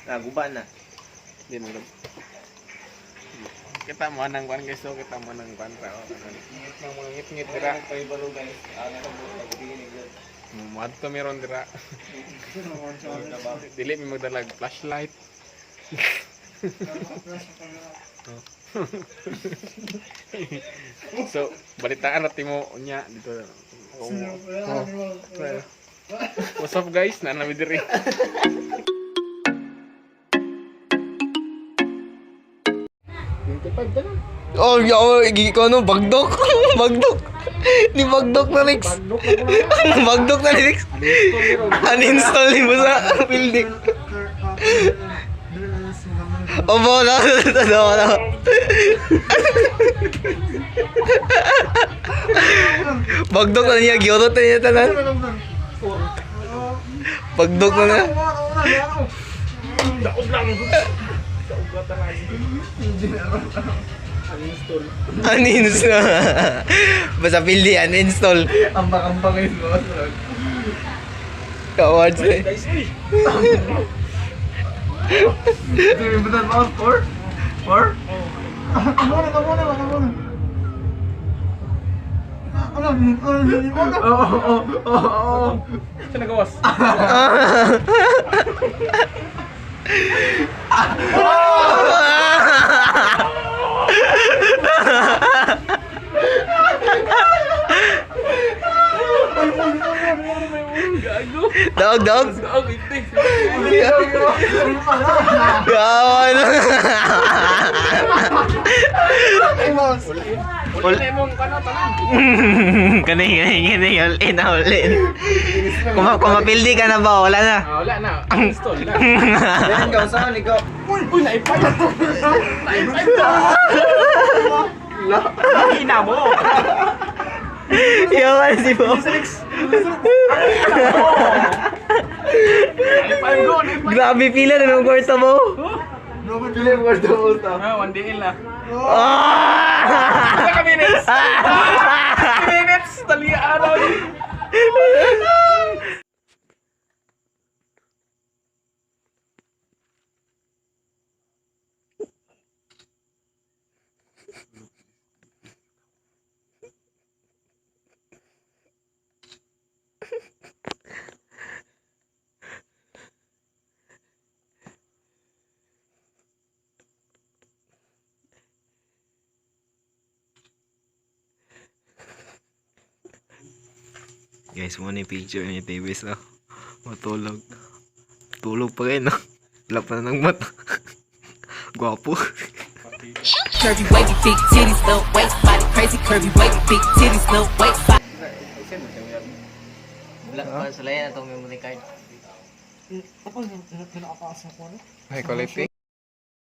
Naguba na. Di mo. Kita mo nang kwan guys, so kita mo nang kwan tao. Nang mga ngit-ngit dira. Kay balo guys. Ano sa buta bigini gyud. Madto meron dira. Dili mi magdalag flashlight. So, balitaan natin mo nya dito. What's up guys? Nanami diri. Oh, ko ano, bagdok. Bagdok. Ni bagdok na Rex. Bagdok na Rex. Uninstall ni mo sa building. Obo na. Bagdok na niya, giyorot na niya tanan. Bagdok na na. Daog lang. Uninstall. Basta pildi, uninstall. Ambak-ambak guys. Kawards eh. Guys, uy. Hindi betul mouse for? Kamu na. Saan nagawas? Dog. Daog, iti. Gawan. Uli na mong tanan. Kani, all in. Kung mapildi ka na ba? Wala na. Wala na. Install na. Yan ka saan ikaw? Uy, naipay. Naipay ka. Hina mo. Yawan si Bo. Naipay go. Grabe pila na ng kwarta mo. One day na. Ah! Minutes. Minutes. Talian. Guys, mo ni picture ni Teves na. Matulog. Tulog pa rin, no? Wala pa na ng mata. Gwapo. Curvy, wavy, big titties, no waist body. Crazy, curvy, wavy, big titties, no waist body. Wala pa sa layan atong memory card. High quality.